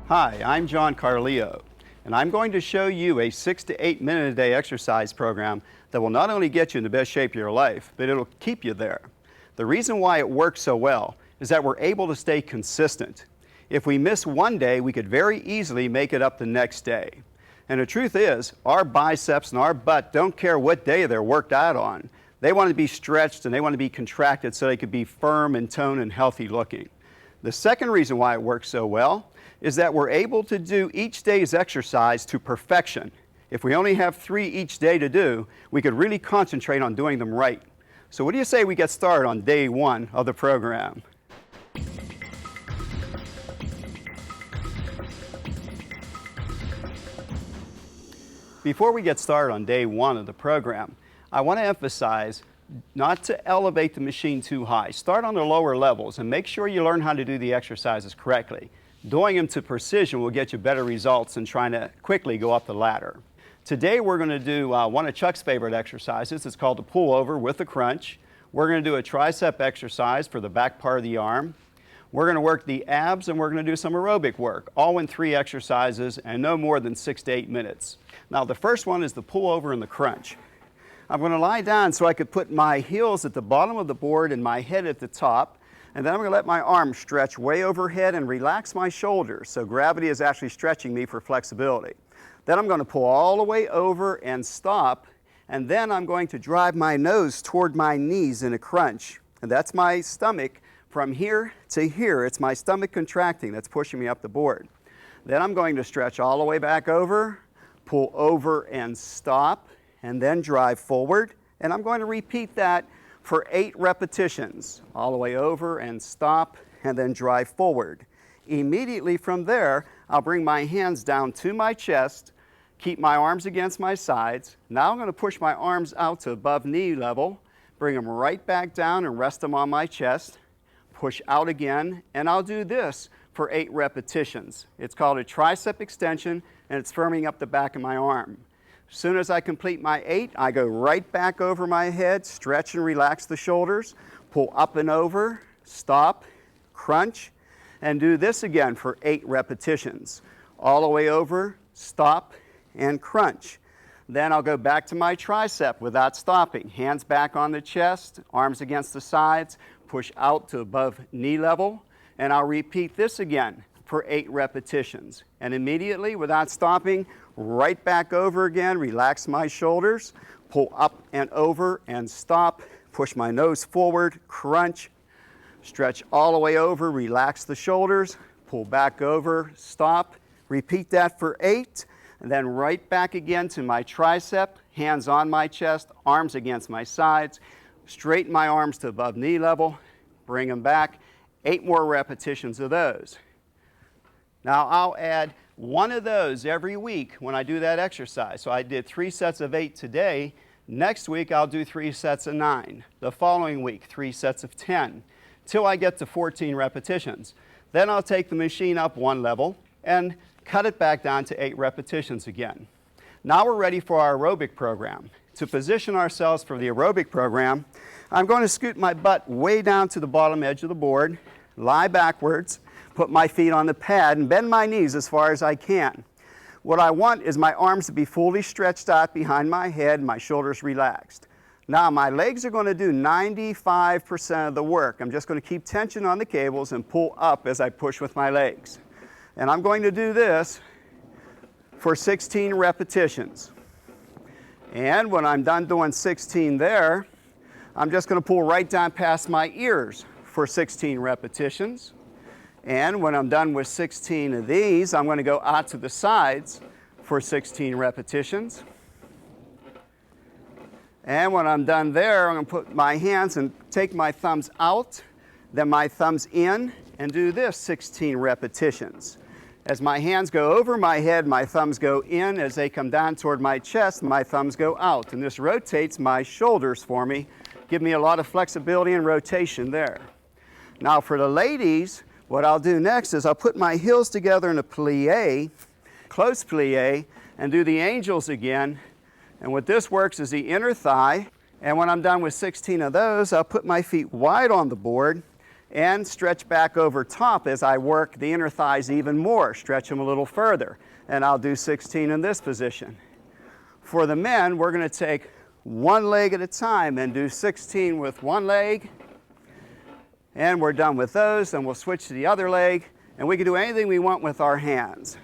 Hi, I'm John Carleo, and I'm going to show you a 6 to 8 minute a day exercise program that will not only get you in the best shape of your life, but it'll keep you there. The reason why it works so well is that we're able to stay consistent. If we miss one day, we could very easily make it up the next day. And the truth is, our biceps and our butt don't care what day they're worked out on. They want to be stretched and they want to be contracted so they could be firm and toned and healthy looking. The second reason why it works so well is that we're able to do each day's exercise to perfection. If we only have 3 each day to do, we could really concentrate on doing them right. So what do you say we get started on day 1 of the program? Before we get started on day 1 of the program, I want to emphasize not to elevate the machine too high. Start on the lower levels and make sure you learn how to do the exercises correctly. Doing them to precision will get you better results than trying to quickly go up the ladder. Today we're going to do one of Chuck's favorite exercises. It's called the pullover with the crunch. We're going to do a tricep exercise for the back part of the arm. We're going to work the abs and we're going to do some aerobic work, all in 3 exercises and no more than 6 to 8 minutes. Now the first one is the pullover and the crunch. I'm going to lie down so I could put my heels at the bottom of the board and my head at the top. And then I'm going to let my arms stretch way overhead and relax my shoulders. So gravity is actually stretching me for flexibility. Then I'm going to pull all the way over and stop. And then I'm going to drive my nose toward my knees in a crunch. And that's my stomach from here to here. It's my stomach contracting that's pushing me up the board. Then I'm going to stretch all the way back over, pull over and stop, and then drive forward. And I'm going to repeat that for 8 repetitions, all the way over and stop, and then drive forward. Immediately from there, I'll bring my hands down to my chest, keep my arms against my sides. Now I'm going to push my arms out to above knee level, bring them right back down and rest them on my chest, push out again, and I'll do this for 8 repetitions. It's called a tricep extension, and it's firming up the back of my arm. As soon as I complete my 8, I go right back over my head, stretch and relax the shoulders, pull up and over, stop, crunch, and do this again for 8 repetitions. All the way over, stop, and crunch. Then I'll go back to my tricep without stopping. Hands back on the chest, arms against the sides, push out to above knee level, and I'll repeat this again for 8 repetitions. And immediately, without stopping, right back over again, relax my shoulders, pull up and over and stop, push my nose forward, crunch, stretch all the way over, relax the shoulders, pull back over, stop, repeat that for 8, and then right back again to my tricep, hands on my chest, arms against my sides, straighten my arms to above knee level, bring them back, 8 more repetitions of those. Now I'll add 1 of those every week when I do that exercise. So I did 3 sets of 8 today. Next week I'll do 3 sets of 9. The following week 3 sets of 10 till I get to 14 repetitions. Then I'll take the machine up 1 level and cut it back down to 8 repetitions again. Now we're ready for our aerobic program. To position ourselves for the aerobic program, I'm going to scoot my butt way down to the bottom edge of the board, lie backwards, put my feet on the pad and bend my knees as far as I can. What I want is my arms to be fully stretched out behind my head, my shoulders relaxed. Now my legs are going to do 95% of the work. I'm just going to keep tension on the cables and pull up as I push with my legs. And I'm going to do this for 16 repetitions. And when I'm done doing 16 there, I'm just going to pull right down past my ears for 16 repetitions. And when I'm done with 16 of these, I'm going to go out to the sides for 16 repetitions. And when I'm done there, I'm going to put my hands and take my thumbs out, then my thumbs in, and do this 16 repetitions. As my hands go over my head, my thumbs go in. As they come down toward my chest, my thumbs go out. And this rotates my shoulders for me, give me a lot of flexibility and rotation there. Now for the ladies, what I'll do next is I'll put my heels together in a plie, close plie, and do the angels again. And what this works is the inner thigh. And when I'm done with 16 of those, I'll put my feet wide on the board, and stretch back over top as I work the inner thighs even more. Stretch them a little further, and I'll do 16 in this position. For the men, we're going to take one leg at a time and do 16 with one leg, and we're done with those, and we'll switch to the other leg, and we can do anything we want with our hands.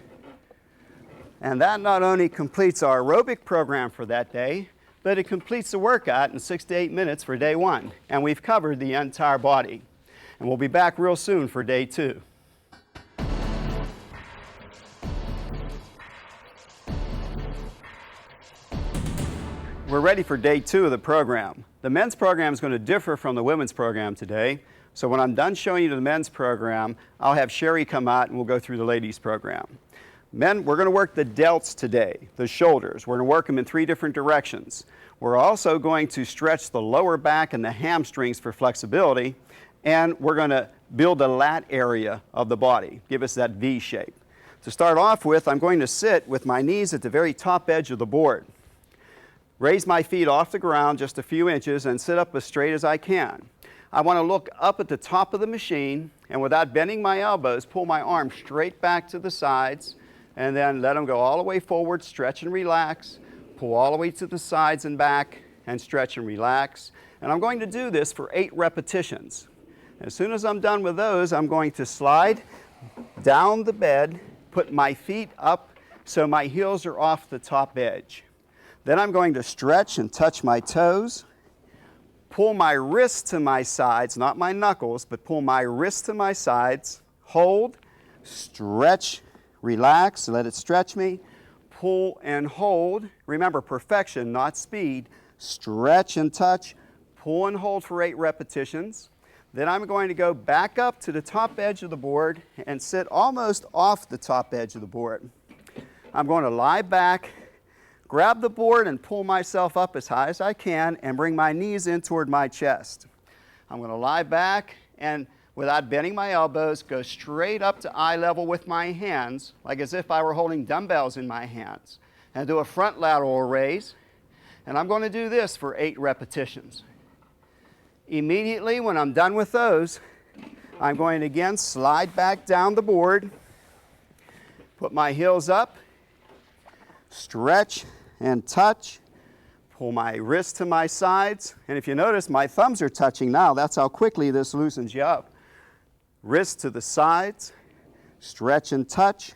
And that not only completes our aerobic program for that day, but it completes the workout in 6 to 8 minutes for day 1, and we've covered the entire body. And we'll be back real soon for day 2. We're ready for day 2 of the program. The men's program is going to differ from the women's program today. So when I'm done showing you the men's program, I'll have Sherry come out and we'll go through the ladies' program. Men, we're going to work the delts today, the shoulders. We're going to work them in 3 different directions. We're also going to stretch the lower back and the hamstrings for flexibility, and we're going to build the lat area of the body, give us that V shape. To start off with, I'm going to sit with my knees at the very top edge of the board. Raise my feet off the ground just a few inches and sit up as straight as I can. I want to look up at the top of the machine, and without bending my elbows, pull my arms straight back to the sides, and then let them go all the way forward, stretch and relax, pull all the way to the sides and back, and stretch and relax. And I'm going to do this for 8 repetitions. As soon as I'm done with those, I'm going to slide down the bed, put my feet up so my heels are off the top edge. Then I'm going to stretch and touch my toes, pull my wrists to my sides, not my knuckles, but pull my wrists to my sides, hold, stretch, relax, let it stretch me, pull and hold. Remember, perfection, not speed. Stretch and touch, pull and hold for 8 repetitions. Then I'm going to go back up to the top edge of the board and sit almost off the top edge of the board. I'm going to lie back, grab the board and pull myself up as high as I can and bring my knees in toward my chest. I'm going to lie back and without bending my elbows, go straight up to eye level with my hands, like as if I were holding dumbbells in my hands, and do a front lateral raise. And I'm going to do this for 8 repetitions. Immediately when I'm done with those, I'm going to again slide back down the board, put my heels up, stretch and touch, pull my wrists to my sides, and if you notice, my thumbs are touching now. That's how quickly this loosens you up. Wrists to the sides, stretch and touch,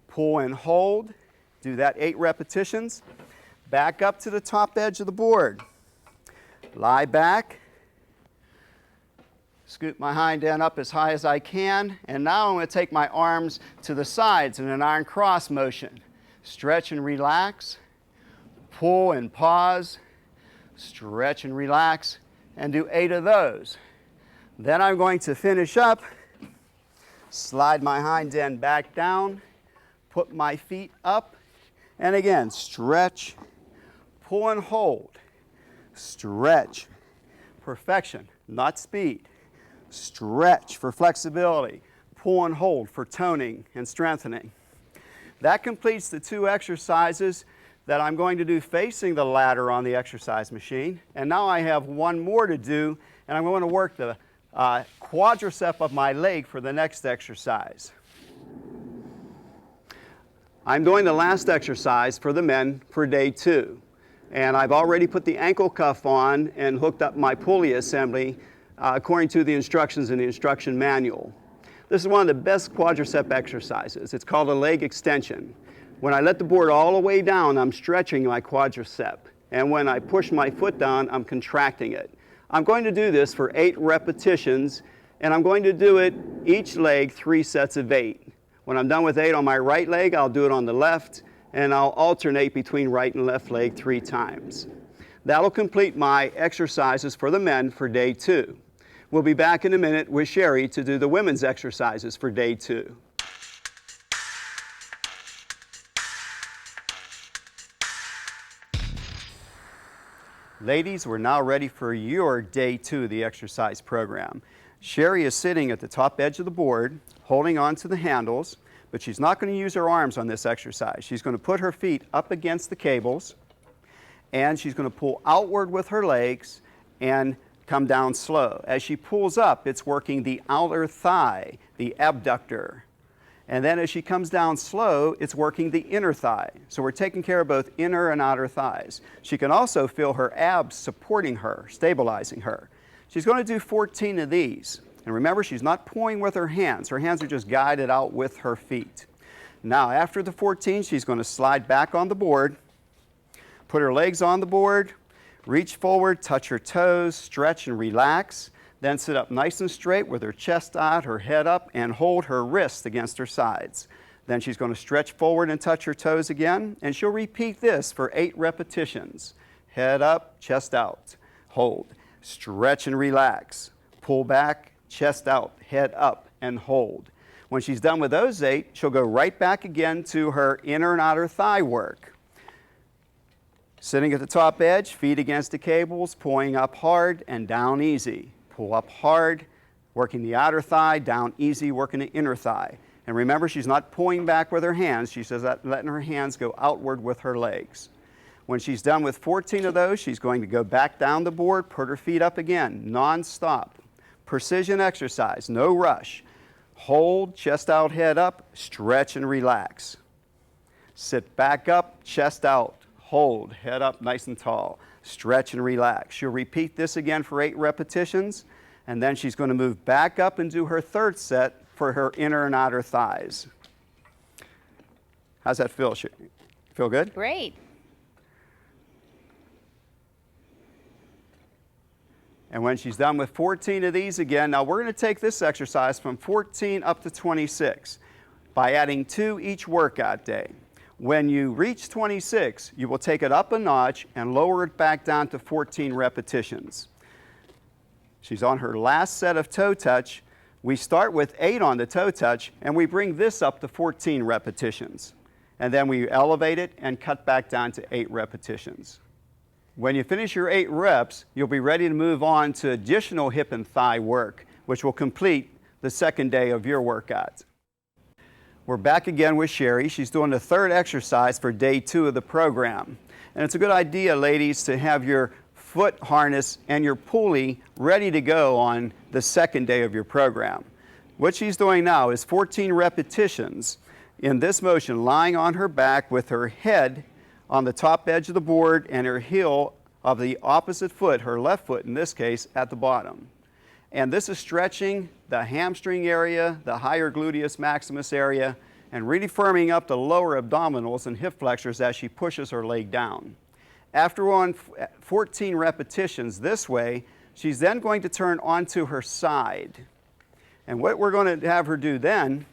pull and hold. Do that 8 repetitions. Back up to the top edge of the board. Lie back. Scoot my hind end up as high as I can. And now I'm going to take my arms to the sides in an iron cross motion. Stretch and relax. Pull and pause. Stretch and relax. And do 8 of those. Then I'm going to finish up, slide my hind end back down, put my feet up, and again, stretch, pull and hold, stretch, perfection, not speed, stretch for flexibility, pull and hold for toning and strengthening. That completes the 2 exercises that I'm going to do facing the ladder on the exercise machine. And now I have 1 more to do, and I'm going to work the quadricep of my leg for the next exercise. I'm doing the last exercise for the men for day 2. And I've already put the ankle cuff on and hooked up my pulley assembly according to the instructions in the instruction manual. This is one of the best quadricep exercises. It's called a leg extension. When I let the board all the way down, I'm stretching my quadricep. And when I push my foot down, I'm contracting it. I'm going to do this for 8 repetitions, and I'm going to do it each leg 3 sets of 8. When I'm done with 8 on my right leg, I'll do it on the left, and I'll alternate between right and left leg 3 times. That'll complete my exercises for the men for day 2. We'll be back in a minute with Sherry to do the women's exercises for day 2. Ladies, we're now ready for your day 2 of the exercise program. Sherry is sitting at the top edge of the board, holding on to the handles, but she's not going to use her arms on this exercise. She's going to put her feet up against the cables, and she's going to pull outward with her legs and come down slow. As she pulls up, it's working the outer thigh, the abductor. And then as she comes down slow, it's working the inner thigh. So we're taking care of both inner and outer thighs. She can also feel her abs supporting her, stabilizing her. She's going to do 14 of these. And remember, she's not pulling with her hands. Her hands are just guided out with her feet. Now, after the 14, she's going to slide back on the board, put her legs on the board, reach forward, touch her toes, stretch and relax. Then sit up nice and straight with her chest out, her head up, and hold her wrists against her sides. Then she's going to stretch forward and touch her toes again, and she'll repeat this for 8 repetitions. Head up, chest out. Hold. Stretch and relax. Pull back, chest out, head up, and hold. When she's done with those 8, she'll go right back again to her inner and outer thigh work. Sitting at the top edge, feet against the cables, pulling up hard and down easy. Pull up hard, working the outer thigh, down easy, working the inner thigh. And remember, she's not pulling back with her hands. She's just letting her hands go outward with her legs. When she's done with 14 of those, she's going to go back down the board, put her feet up again, non-stop. Precision exercise, no rush. Hold, chest out, head up, stretch and relax. Sit back up, chest out, hold, head up nice and tall. Stretch and relax. She'll repeat this again for 8 repetitions, and then she's going to move back up and do her third set for her inner and outer thighs. How's that feel? Feel good? Great. And when she's done with 14 of these again, now we're going to take this exercise from 14 up to 26 by adding 2 each workout day. When you reach 26, you will take it up a notch and lower it back down to 14 repetitions. She's on her last set of toe touch. We start with 8 on the toe touch, and we bring this up to 14 repetitions. And then we elevate it and cut back down to 8 repetitions. When you finish your 8 reps, you'll be ready to move on to additional hip and thigh work, which will complete the second day of your workout. We're back again with Sherry. She's doing the third exercise for day 2 of the program. And it's a good idea, ladies, to have your foot harness and your pulley ready to go on the second day of your program. What she's doing now is 14 repetitions in this motion, lying on her back with her head on the top edge of the board and her heel of the opposite foot, her left foot in this case, at the bottom. And this is stretching the hamstring area, the higher gluteus maximus area, and really firming up the lower abdominals and hip flexors as she pushes her leg down. After we're on 14 repetitions this way, she's then going to turn onto her side. And what we're going to have her do then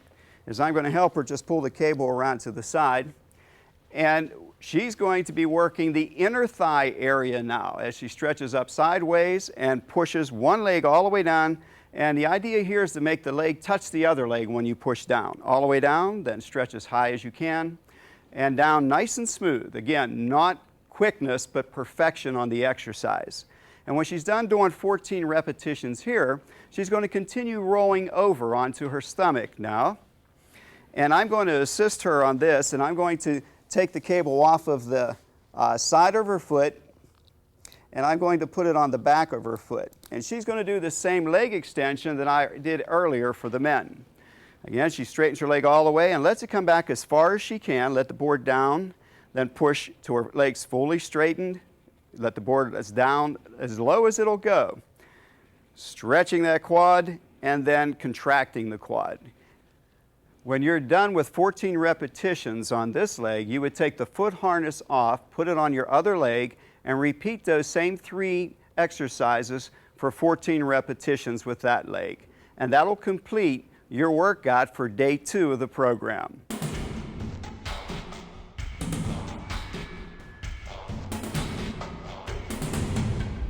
is I'm going to help her just pull the cable around to the side. And she's going to be working the inner thigh area now as she stretches up sideways and pushes one leg all the way down. And the idea here is to make the leg touch the other leg when you push down. All the way down, then stretch as high as you can. And down nice and smooth. Again, not quickness, but perfection on the exercise. And when she's done doing 14 repetitions here, she's going to continue rolling over onto her stomach now. And I'm going to assist her on this, and I'm going to take the cable off of the side of her foot, and I'm going to put it on the back of her foot. And she's going to do the same leg extension that I did earlier for the men. Again, she straightens her leg all the way and lets it come back as far as she can. Let the board down, then push to her legs fully straightened. Let the board down as low as it'll go. Stretching that quad and then contracting the quad. When you're done with 14 repetitions on this leg, you would take the foot harness off, put it on your other leg, and repeat those same 3 exercises for 14 repetitions with that leg. And that'll complete your workout for day 2 of the program.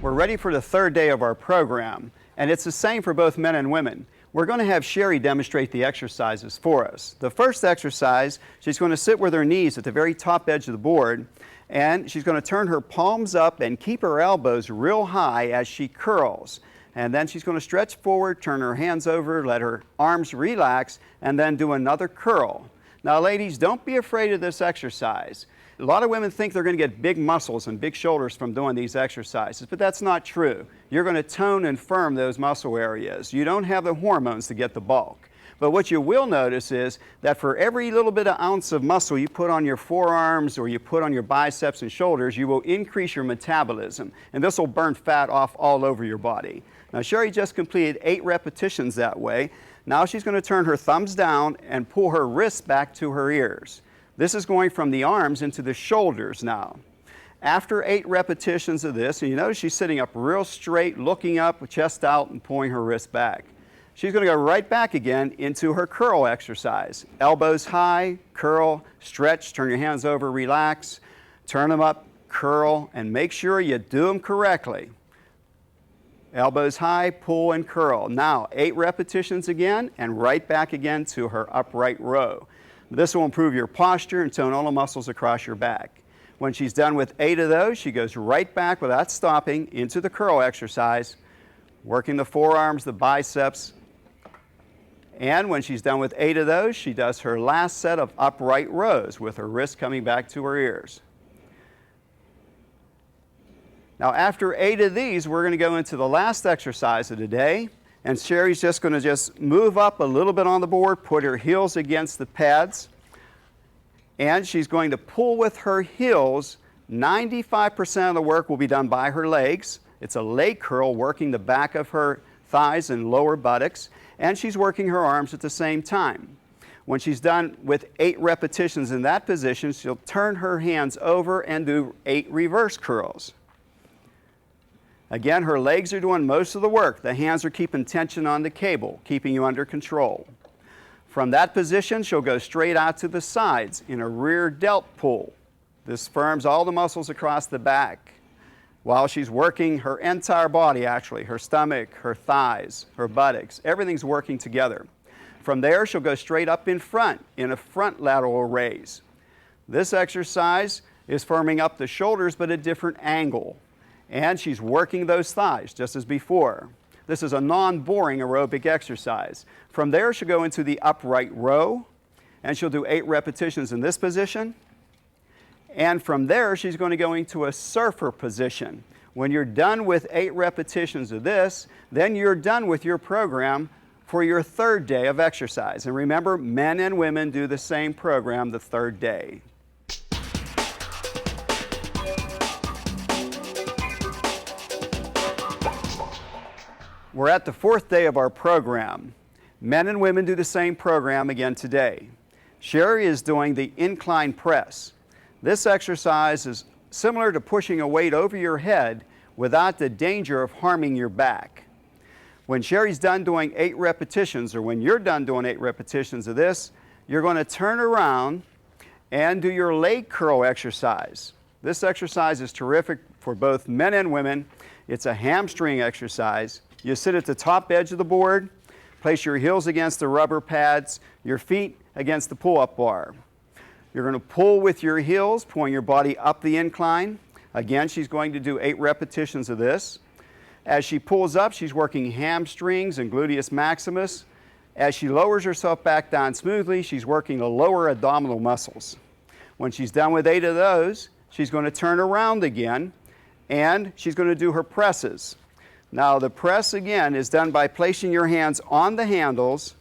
We're ready for the third day of our program, and it's the same for both men and women. We're going to have Sherry demonstrate the exercises for us. The first exercise, she's going to sit with her knees at the very top edge of the board, and she's going to turn her palms up and keep her elbows real high as she curls. And then she's going to stretch forward, turn her hands over, let her arms relax, and then do another curl. Now, ladies, don't be afraid of this exercise. A lot of women think they're going to get big muscles and big shoulders from doing these exercises, but that's not true. You're going to tone and firm those muscle areas. You don't have the hormones to get the bulk. But what you will notice is that for every little bit of ounce of muscle you put on your forearms or you put on your biceps and shoulders, you will increase your metabolism, and this will burn fat off all over your body. Now, Sherry just completed 8 repetitions that way. Now she's going to turn her thumbs down and pull her wrists back to her ears. This is going from the arms into the shoulders now. After 8 repetitions of this, and you notice she's sitting up real straight, looking up, with chest out, and pulling her wrist back. She's going to go right back again into her curl exercise. Elbows high, curl, stretch, turn your hands over, relax, turn them up, curl, and make sure you do them correctly. Elbows high, pull and curl. Now, 8 repetitions again, and right back again to her upright row. This will improve your posture and tone all the muscles across your back. When she's done with 8 of those, she goes right back without stopping into the curl exercise, working the forearms, the biceps. And when she's done with 8 of those, she does her last set of upright rows with her wrists coming back to her ears. Now, after 8 of these, we're going to go into the last exercise of the day. And Sherry's just going to move up a little bit on the board, put her heels against the pads, and she's going to pull with her heels. 95% of the work will be done by her legs. It's a leg curl working the back of her thighs and lower buttocks, and she's working her arms at the same time. When she's done with 8 repetitions in that position, she'll turn her hands over and do 8 reverse curls. Again, her legs are doing most of the work. The hands are keeping tension on the cable, keeping you under control. From that position, she'll go straight out to the sides in a rear delt pull. This firms all the muscles across the back while she's working her entire body, actually, her stomach, her thighs, her buttocks. Everything's working together. From there, she'll go straight up in front in a front lateral raise. This exercise is firming up the shoulders, but at a different angle. And she's working those thighs just as before. This is a non-boring aerobic exercise. From there, she'll go into the upright row, and she'll do 8 repetitions in this position. And from there, she's going to go into a surfer position. When you're done with 8 repetitions of this, then you're done with your program for your 3rd day of exercise. And remember, men and women do the same program the 3rd day. We're at the 4th day of our program. Men and women do the same program again today. Sherry is doing the incline press. This exercise is similar to pushing a weight over your head without the danger of harming your back. When Sherry's done doing 8 repetitions, or when you're done doing 8 repetitions of this, you're going to turn around and do your leg curl exercise. This exercise is terrific for both men and women. It's a hamstring exercise. You sit at the top edge of the board, place your heels against the rubber pads, your feet against the pull-up bar. You're going to pull with your heels, pulling your body up the incline. Again, she's going to do 8 repetitions of this. As she pulls up, she's working hamstrings and gluteus maximus. As she lowers herself back down smoothly, she's working the lower abdominal muscles. When she's done with 8 of those, she's going to turn around again, and she's going to do her presses. Now, the press, again, is done by placing your hands on the handles,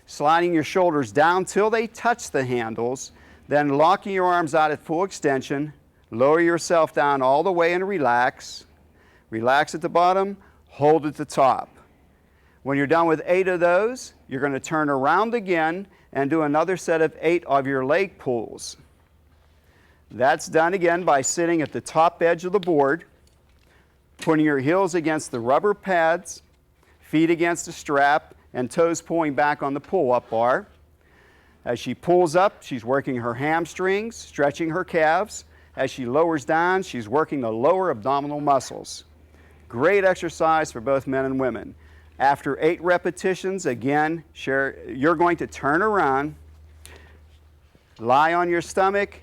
sliding your shoulders down till they touch the handles, then locking your arms out at full extension, lower yourself down all the way and relax. Relax at the bottom, hold at the top. When you're done with 8 of those, you're going to turn around again and do another set of 8 of your leg pulls. That's done again by sitting at the top edge of the board, putting your heels against the rubber pads, feet against the strap, and toes pulling back on the pull-up bar. As she pulls up, she's working her hamstrings, stretching her calves. As she lowers down, she's working the lower abdominal muscles. Great exercise for both men and women. After 8 repetitions, again, you're going to turn around, lie on your stomach,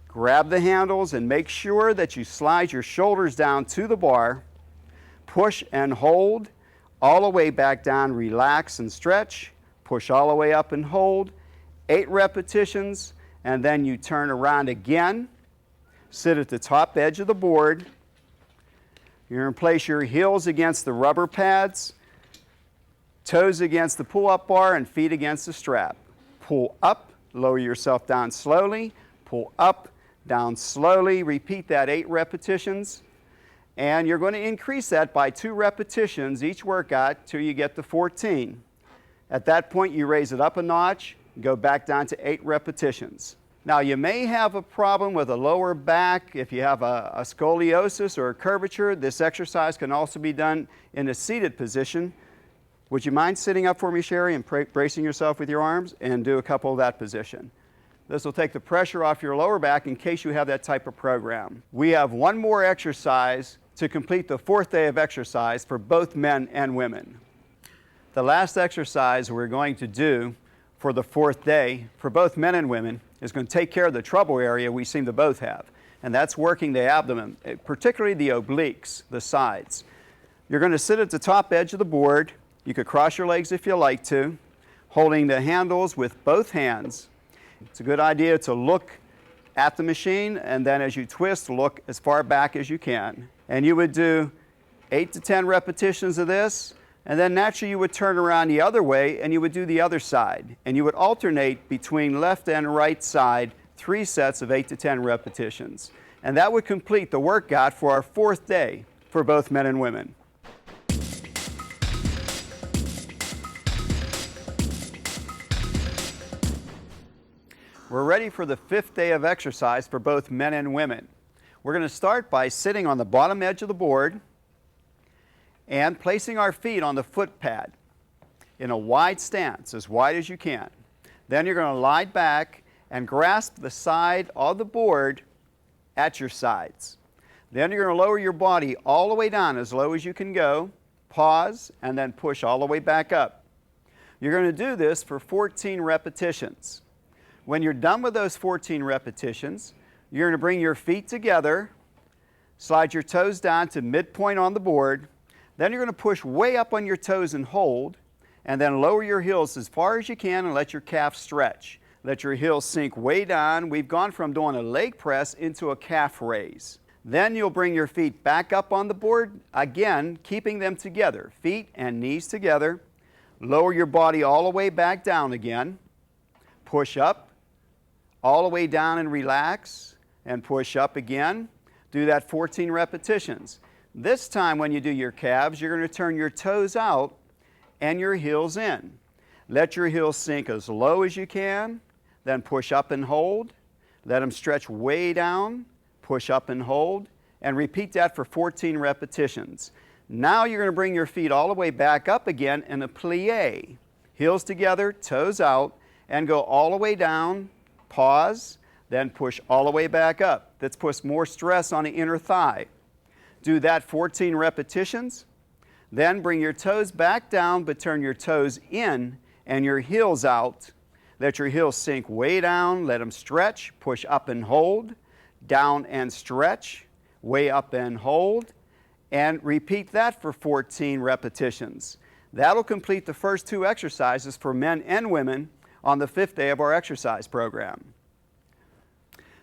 grab the handles, and make sure that you slide your shoulders down to the bar, push and hold, all the way back down, relax and stretch, push all the way up and hold, 8 repetitions, and then you turn around again, Sit at the top edge of the board. You're going to place your heels against the rubber pads, toes against the pull-up bar, and feet against the strap. Pull up, lower yourself down slowly, pull up, down slowly. Repeat that 8 repetitions. And you're going to increase that by 2 repetitions each workout till you get to 14. At that point, you raise it up a notch, go back down to 8 repetitions. Now, you may have a problem with a lower back. If you have a scoliosis or a curvature, this exercise can also be done in a seated position. Would you mind sitting up for me, Sherry, and bracing yourself with your arms and do a couple of that position? This will take the pressure off your lower back in case you have that type of program. We have one more exercise to complete the 4th day of exercise for both men and women. The last exercise we're going to do for the 4th day for both men and women is going to take care of the trouble area we seem to both have, and that's working the abdomen, particularly the obliques, the sides. You're going to sit at the top edge of the board. You could cross your legs if you like to, holding the handles with both hands. It's a good idea to look at the machine, and then as you twist, look as far back as you can. And you would do 8 to 10 repetitions of this, and then naturally you would turn around the other way and you would do the other side. And you would alternate between left and right side, 3 sets of 8 to 10 repetitions. And that would complete the workout for our 4th day for both men and women. We're ready for the 5th day of exercise for both men and women. We're going to start by sitting on the bottom edge of the board and placing our feet on the foot pad in a wide stance, as wide as you can. Then you're going to lie back and grasp the side of the board at your sides. Then you're going to lower your body all the way down as low as you can go, pause, and then push all the way back up. You're going to do this for 14 repetitions. When you're done with those 14 repetitions, you're going to bring your feet together, slide your toes down to midpoint on the board. Then you're going to push way up on your toes and hold, and then lower your heels as far as you can and let your calf stretch. Let your heels sink way down. We've gone from doing a leg press into a calf raise. Then you'll bring your feet back up on the board, again, keeping them together, feet and knees together. Lower your body all the way back down again. Push up, all the way down and relax, and push up again. Do that 14 repetitions. This time when you do your calves, you're going to turn your toes out and your heels in. Let your heels sink as low as you can, then push up and hold. Let them stretch way down, push up and hold, and repeat that for 14 repetitions. Now you're going to bring your feet all the way back up again in a plie. Heels together, toes out, and go all the way down, pause, then push all the way back up. That's puts more stress on the inner thigh. Do that 14 repetitions. Then bring your toes back down, but turn your toes in and your heels out. Let your heels sink way down. Let them stretch. Push up and hold. Down and stretch. Way up and hold. And repeat that for 14 repetitions. That'll complete the first 2 exercises for men and women on the 5th day of our exercise program.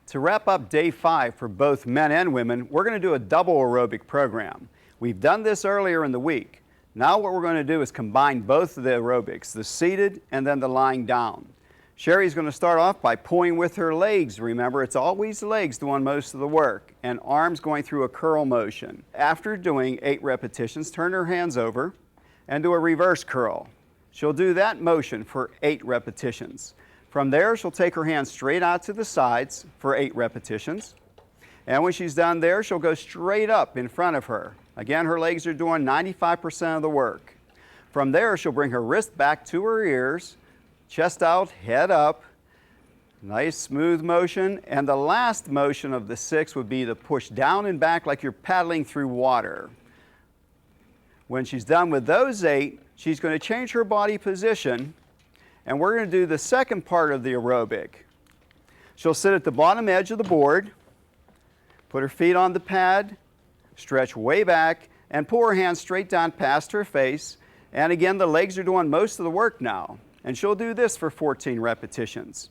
To wrap up day 5 for both men and women, we're going to do a double aerobic program. We've done this earlier in the week. Now what we're going to do is combine both of the aerobics, the seated and then the lying down. Sherry's going to start off by pulling with her legs. Remember, it's always legs doing most of the work, and arms going through a curl motion. After doing 8 repetitions, turn her hands over and do a reverse curl. She'll do that motion for 8 repetitions. From there, she'll take her hands straight out to the sides for 8 repetitions. And when she's done there, she'll go straight up in front of her. Again, her legs are doing 95% of the work. From there, she'll bring her wrist back to her ears, chest out, head up. Nice smooth motion. And the last motion of the 6 would be to push down and back like you're paddling through water. When she's done with those 8, she's going to change her body position, and we're going to do the second part of the aerobic. She'll sit at the bottom edge of the board, put her feet on the pad, stretch way back, and pull her hands straight down past her face. And again, the legs are doing most of the work now. And she'll do this for 14 repetitions.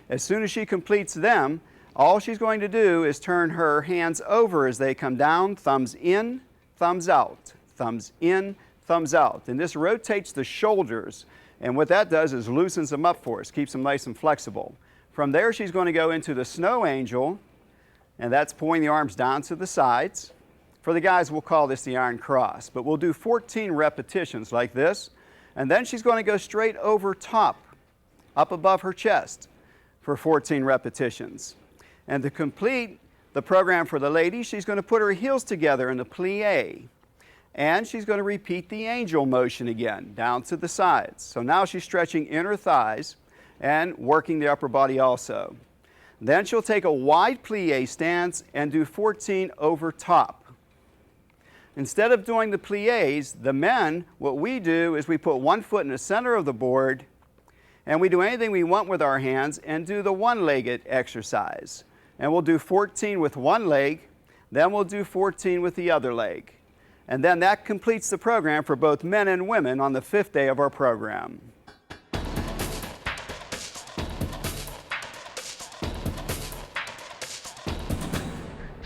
As soon as she completes them, All she's going to do is turn her hands over as they come down, thumbs in, thumbs out, thumbs in, thumbs out. And this rotates the shoulders, and what that does is loosens them up for us, keeps them nice and flexible. From there, she's going to go into the snow angel, and that's pulling the arms down to the sides. For the guys, we'll call this the iron cross, but we'll do 14 repetitions like this, and then she's going to go straight over top, up above her chest for 14 repetitions. And to complete the program for the lady, she's going to put her heels together in a plie. And she's going to repeat the angel motion again, down to the sides. So now she's stretching inner thighs and working the upper body also. Then she'll take a wide plie stance and do 14 over top. Instead of doing the plies, the men, what we do is we put one foot in the center of the board, and we do anything we want with our hands and do the one-legged exercise. And we'll do 14 with one leg, then we'll do 14 with the other leg. And then that completes the program for both men and women on the 5th day of our program.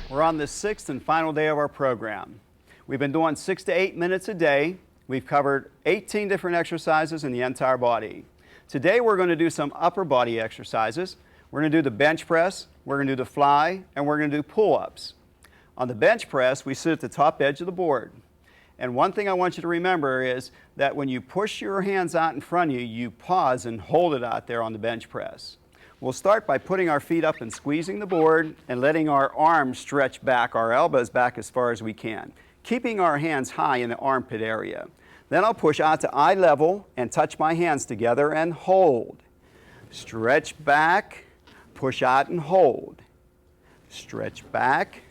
We're on the 6th and final day of our program. We've been doing 6 to 8 minutes a day. We've covered 18 different exercises in the entire body. Today we're going to do some upper body exercises. We're going to do the bench press, we're going to do the fly, and we're going to do pull-ups. On the bench press, we sit at the top edge of the board. And one thing I want you to remember is that when you push your hands out in front of you, you pause and hold it out there on the bench press. We'll start by putting our feet up and squeezing the board and letting our arms stretch back, our elbows back as far as we can, keeping our hands high in the armpit area. Then I'll push out to eye level and touch my hands together and hold. Stretch back, push out and hold. Stretch back,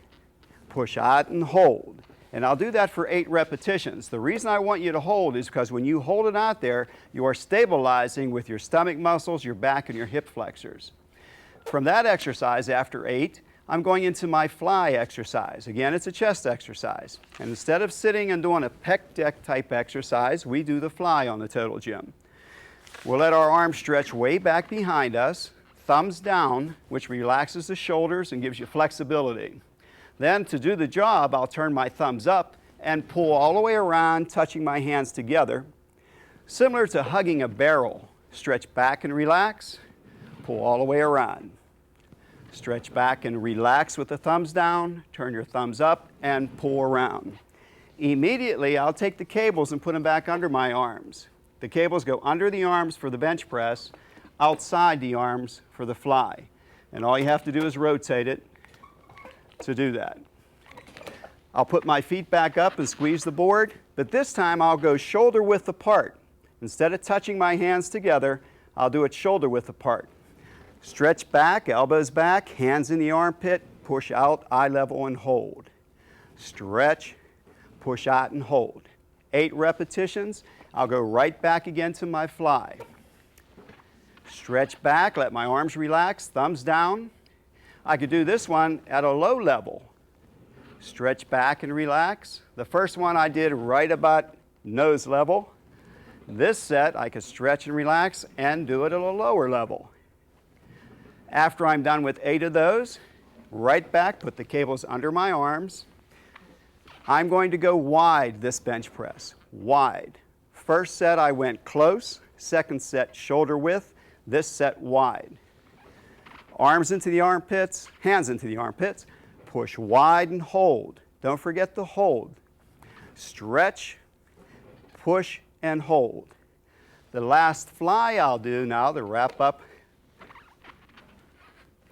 push out and hold. And I'll do that for 8 repetitions. The reason I want you to hold is because when you hold it out there, you are stabilizing with your stomach muscles, your back, and your hip flexors. From that exercise, after 8, I'm going into my fly exercise. Again, it's a chest exercise. And instead of sitting and doing a pec deck type exercise, we do the fly on the Total Gym. We'll let our arms stretch way back behind us, thumbs down, which relaxes the shoulders and gives you flexibility. Then to do the job, I'll turn my thumbs up and pull all the way around, touching my hands together. Similar to hugging a barrel. Stretch back and relax, pull all the way around. Stretch back and relax with the thumbs down, turn your thumbs up and pull around. Immediately, I'll take the cables and put them back under my arms. The cables go under the arms for the bench press, outside the arms for the fly. And all you have to do is rotate it to do that. I'll put my feet back up and squeeze the board, but this time I'll go shoulder width apart. Instead of touching my hands together, I'll do it shoulder width apart. Stretch back, elbows back, hands in the armpit, push out, eye level and hold. Stretch, push out and hold. 8 repetitions. I'll go right back again to my fly. Stretch back, let my arms relax, thumbs down. I could do this one at a low level. Stretch back and relax. The first one I did right about nose level. This set I could stretch and relax and do it at a lower level. After I'm done with 8 of those, right back, put the cables under my arms. I'm going to go wide this bench press, wide. First set I went close, second set shoulder width, this set wide. Arms into the armpits, hands into the armpits, push wide and hold. Don't forget to hold. Stretch, push, and hold. The last fly I'll do now to wrap up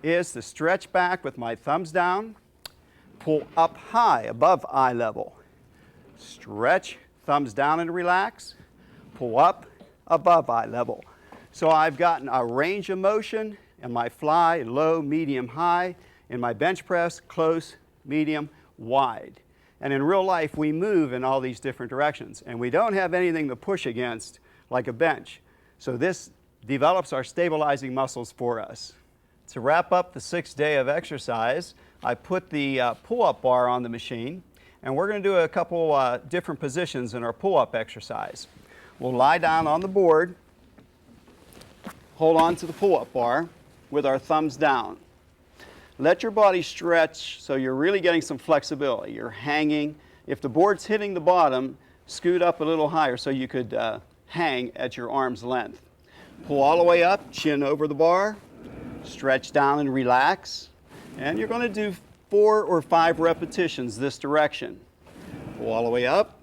is to stretch back with my thumbs down, pull up high above eye level. Stretch, thumbs down and relax, pull up above eye level. So I've gotten a range of motion in my fly, low, medium, high, in my bench press, close, medium, wide. And in real life, we move in all these different directions, and we don't have anything to push against like a bench. So this develops our stabilizing muscles for us. To wrap up the 6th day of exercise, I put the pull-up bar on the machine, and we're going to do a couple different positions in our pull-up exercise. We'll lie down on the board, hold on to the pull-up bar with our thumbs down. Let your body stretch so you're really getting some flexibility. You're hanging. If the board's hitting the bottom, scoot up a little higher so you could hang at your arm's length. Pull all the way up, chin over the bar, stretch down and relax. And you're going to do 4 or 5 repetitions this direction. Pull all the way up,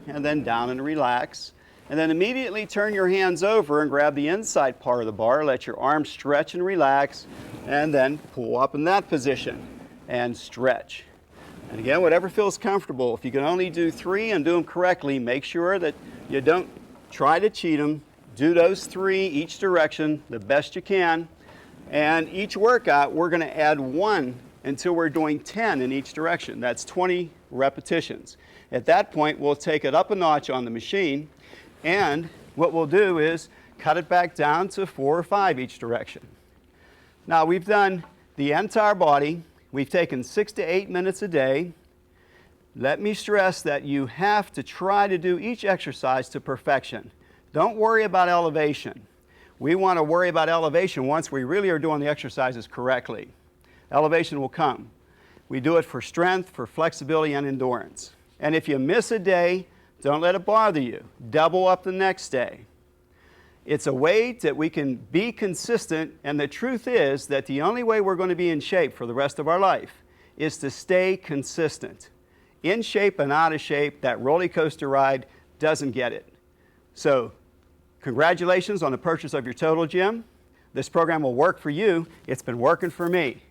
and then down and relax. And then immediately turn your hands over and grab the inside part of the bar. Let your arms stretch and relax, and then pull up in that position and stretch. And again, whatever feels comfortable. If you can only do 3 and do them correctly, make sure that you don't try to cheat them. Do those 3 each direction the best you can. And each workout, we're going to add 1 until we're doing 10 in each direction. That's 20 repetitions. At that point, we'll take it up a notch on the machine, and what we'll do is cut it back down to 4 or 5 each direction. Now, we've done the entire body. We've taken 6 to 8 minutes a day. Let me stress that you have to try to do each exercise to perfection. Don't worry about elevation. We want to worry about elevation once we really are doing the exercises correctly. Elevation will come. We do it for strength, for flexibility, and endurance. And if you miss a day, don't let it bother you. Double up the next day. It's a way that we can be consistent, and the truth is that the only way we're going to be in shape for the rest of our life is to stay consistent. In shape and out of shape, that roller coaster ride doesn't get it. So, congratulations on the purchase of your Total Gym. This program will work for you. It's been working for me.